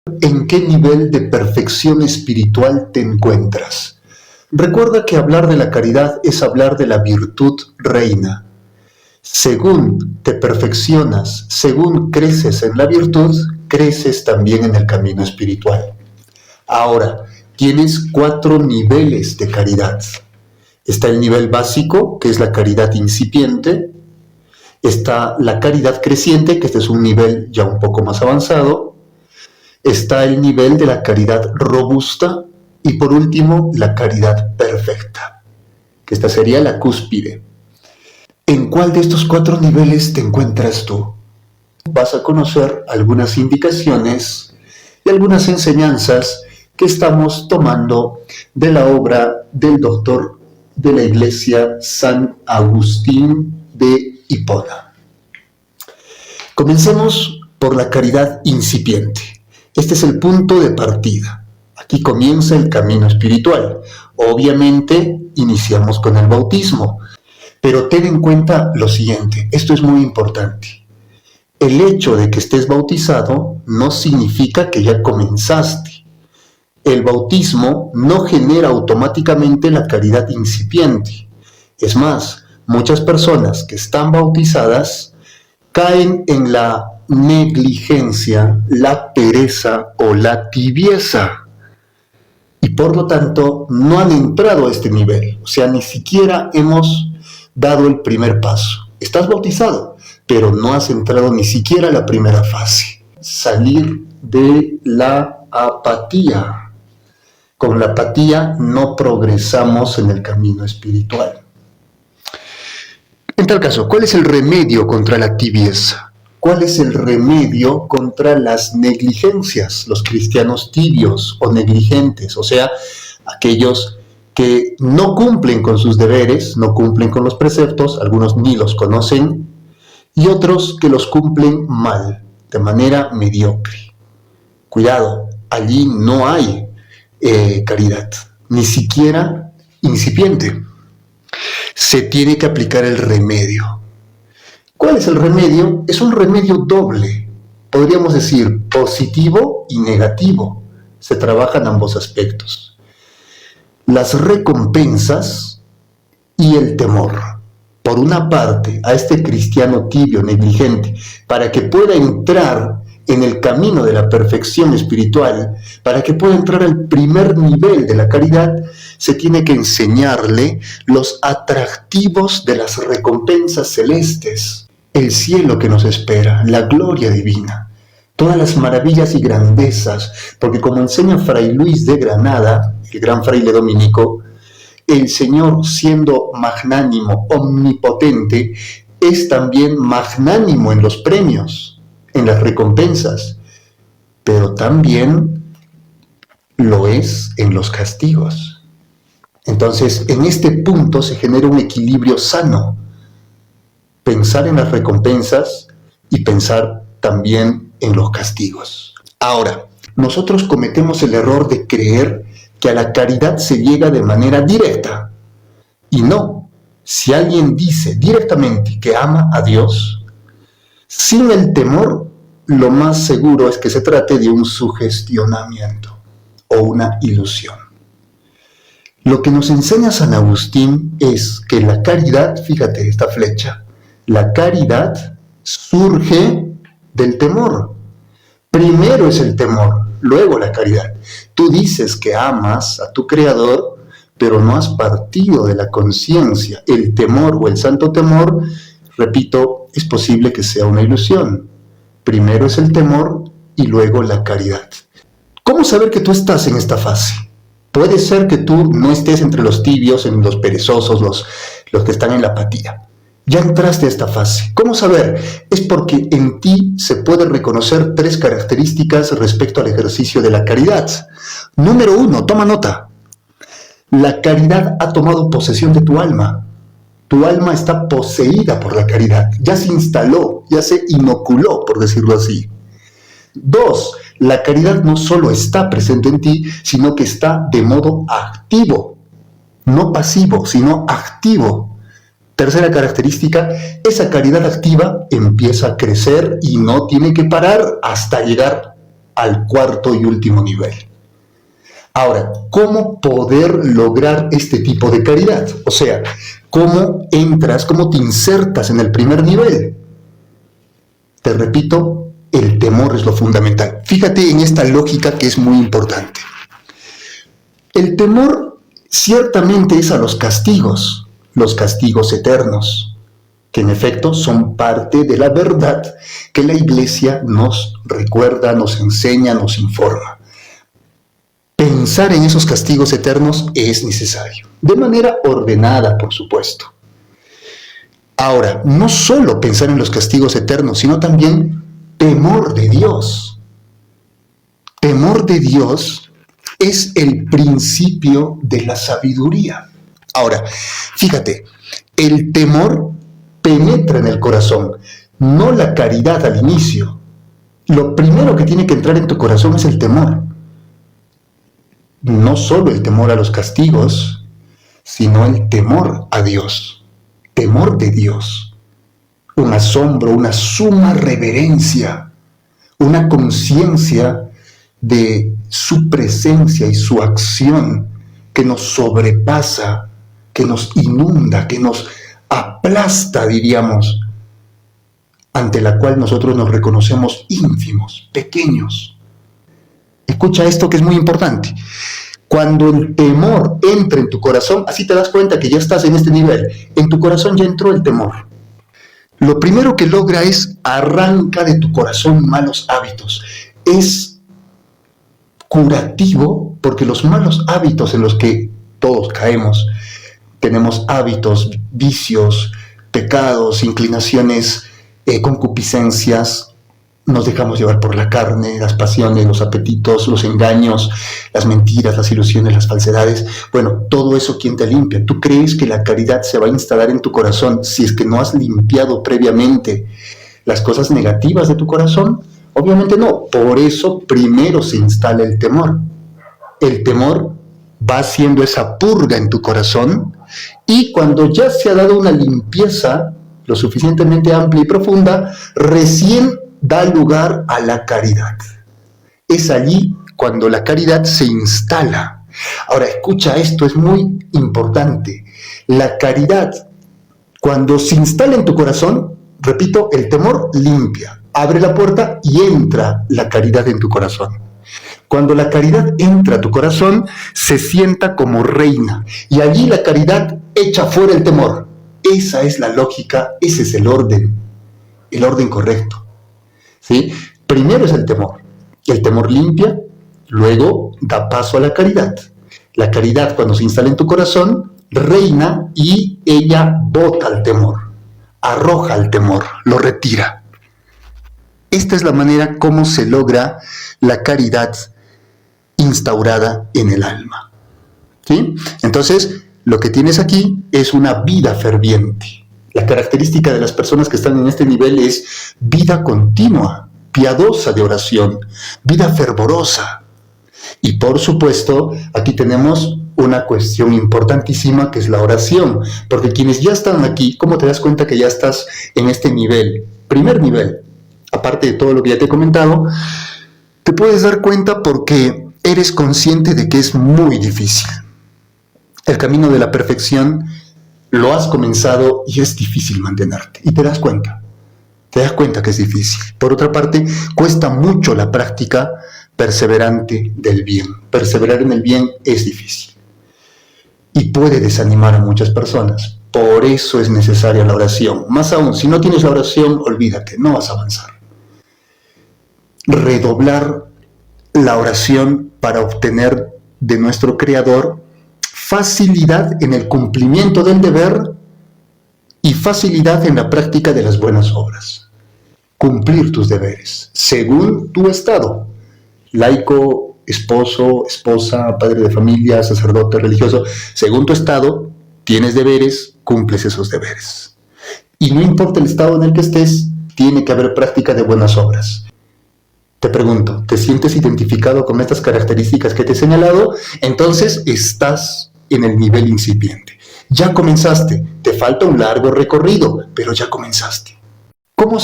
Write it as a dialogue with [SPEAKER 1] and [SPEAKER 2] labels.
[SPEAKER 1] ¿En qué nivel de perfección espiritual te encuentras? Recuerda que hablar de la caridad es hablar de la virtud reina. Según te perfeccionas, según creces en la virtud, creces también en el camino espiritual. Ahora, tienes 4 niveles de caridad. Está el nivel básico, que es la caridad incipiente. Está la caridad creciente, que este es un nivel ya un poco más avanzado. Está el nivel de la caridad robusta y por último la caridad perfecta, que esta sería la cúspide. ¿En cuál de estos 4 niveles te encuentras tú? Vas a conocer algunas indicaciones y algunas enseñanzas que estamos tomando de la obra del doctor de la Iglesia San Agustín de Hipona. Comencemos por la caridad incipiente. Este es el punto de partida. Aquí comienza el camino espiritual. Obviamente, iniciamos con el bautismo. Pero ten en cuenta lo siguiente, esto es muy importante. El hecho de que estés bautizado no significa que ya comenzaste. El bautismo no genera automáticamente la caridad incipiente. Es más, muchas personas que están bautizadas caen en la negligencia, la pereza o la tibieza. Y por lo tanto no han entrado a este nivel. O sea, ni siquiera hemos dado el primer paso. Estás bautizado, pero no has entrado ni siquiera a la primera fase. Salir de la apatía. Con la apatía no progresamos en el camino espiritual. En tal caso, ¿cuál es el remedio contra la tibieza? ¿Cuál es el remedio contra las negligencias? Los cristianos tibios o negligentes, o sea, aquellos que no cumplen con sus deberes, no cumplen con los preceptos, algunos ni los conocen, y otros que los cumplen mal, de manera mediocre. Cuidado, allí no hay caridad, ni siquiera incipiente. Se tiene que aplicar el remedio. ¿Cuál es el remedio? Es un remedio doble. Podríamos decir positivo y negativo. Se trabajan ambos aspectos. Las recompensas y el temor. Por una parte, a este cristiano tibio, negligente, para que pueda entrar en el camino de la perfección espiritual, para que pueda entrar al primer nivel de la caridad, se tiene que enseñarle los atractivos de las recompensas celestes. El cielo que nos espera, la gloria divina, todas las maravillas y grandezas, porque como enseña Fray Luis de Granada, el gran fraile dominico, el Señor, siendo magnánimo, omnipotente, es también magnánimo en los premios, en las recompensas, pero también lo es en los castigos. Entonces, en este punto se genera un equilibrio sano. Pensar en las recompensas y pensar también en los castigos. Ahora, nosotros cometemos el error de creer que a la caridad se llega de manera directa. Y no, si alguien dice directamente que ama a Dios, sin el temor, lo más seguro es que se trate de un sugestionamiento o una ilusión. Lo que nos enseña San Agustín es que la caridad, fíjate esta flecha, la caridad surge del temor. Primero es el temor, luego la caridad. Tú dices que amas a tu Creador, pero no has partido de la conciencia. El temor o el santo temor, repito, es posible que sea una ilusión. Primero es el temor y luego la caridad. ¿Cómo saber que tú estás en esta fase? Puede ser que tú no estés entre los tibios, en los perezosos, los que están en la apatía. Ya entraste a esta fase. ¿Cómo saber? Es porque en ti se puede reconocer 3 características respecto al ejercicio de la caridad. Número 1, toma nota. La caridad ha tomado posesión de tu alma. Tu alma está poseída por la caridad. Ya se instaló, ya se inoculó, por decirlo así. 2, la caridad no solo está presente en ti, sino que está de modo activo. No pasivo, sino activo. Tercera característica, esa caridad activa empieza a crecer y no tiene que parar hasta llegar al cuarto y último nivel. Ahora, ¿cómo poder lograr este tipo de caridad? O sea, ¿cómo entras, cómo te insertas en el primer nivel? Te repito, el temor es lo fundamental. Fíjate en esta lógica que es muy importante. El temor ciertamente es a los castigos eternos, que en efecto son parte de la verdad que la Iglesia nos recuerda, nos enseña, nos informa. Pensar en esos castigos eternos es necesario, de manera ordenada, por supuesto. Ahora, no solo pensar en los castigos eternos, sino también temor de Dios. Temor de Dios es el principio de la sabiduría. Ahora, fíjate, el temor penetra en el corazón, no la caridad al inicio. Lo primero que tiene que entrar en tu corazón es el temor. No solo el temor a los castigos, sino el temor a Dios, temor de Dios, un asombro, una suma reverencia, una conciencia de su presencia y su acción que nos sobrepasa, que nos inunda, que nos aplasta, diríamos, ante la cual nosotros nos reconocemos ínfimos, pequeños. Escucha esto que es muy importante. Cuando el temor entra en tu corazón, así te das cuenta que ya estás en este nivel. En tu corazón ya entró el temor. Lo primero que logra es arranca de tu corazón malos hábitos. Es curativo porque los malos hábitos en los que todos caemos, tenemos hábitos, vicios, pecados, inclinaciones, concupiscencias, nos dejamos llevar por la carne, las pasiones, los apetitos, los engaños, las mentiras, las ilusiones, las falsedades. Bueno, todo eso, ¿quién te limpia? ¿Tú crees que la caridad se va a instalar en tu corazón si es que no has limpiado previamente las cosas negativas de tu corazón? Obviamente no. Por eso primero se instala el temor. El temor va haciendo esa purga en tu corazón y cuando ya se ha dado una limpieza lo suficientemente amplia y profunda, recién da lugar a la caridad. Es allí cuando la caridad se instala. Ahora, escucha esto, es muy importante. La caridad, cuando se instala en tu corazón, repito, el temor limpia, abre la puerta y entra la caridad en tu corazón. Cuando la caridad entra a tu corazón, se sienta como reina y allí la caridad echa fuera el temor. Esa es la lógica, ese es el orden correcto. ¿Sí? Primero es el temor limpia, luego da paso a la caridad. La caridad, cuando se instala en tu corazón, reina y ella bota el temor, arroja el temor, lo retira. Esta es la manera como se logra la caridad instaurada en el alma. ¿Sí? Entonces, lo que tienes aquí es una vida ferviente. La característica de las personas que están en este nivel es vida continua, piadosa de oración, vida fervorosa. Y por supuesto, aquí tenemos una cuestión importantísima que es la oración, porque quienes ya están aquí, ¿cómo te das cuenta que ya estás en este nivel? Primer nivel, aparte de todo lo que ya te he comentado, te puedes dar cuenta porque eres consciente de que es muy difícil. El camino de la perfección lo has comenzado y es difícil mantenerte. Y te das cuenta que es difícil. Por otra parte, cuesta mucho la práctica perseverante del bien. Perseverar en el bien es difícil. Y puede desanimar a muchas personas. Por eso es necesaria la oración. Más aún, si no tienes la oración, olvídate, no vas a avanzar. Redoblar la oración para obtener de nuestro Creador facilidad en el cumplimiento del deber y facilidad en la práctica de las buenas obras. Cumplir tus deberes, según tu estado. Laico, esposo, esposa, padre de familia, sacerdote, religioso. Según tu estado, tienes deberes, cumples esos deberes. Y no importa el estado en el que estés, tiene que haber práctica de buenas obras. Te pregunto, ¿te sientes identificado con estas características que te he señalado? Entonces estás en el nivel incipiente. Ya comenzaste, te falta un largo recorrido, pero ya comenzaste. ¿Cómo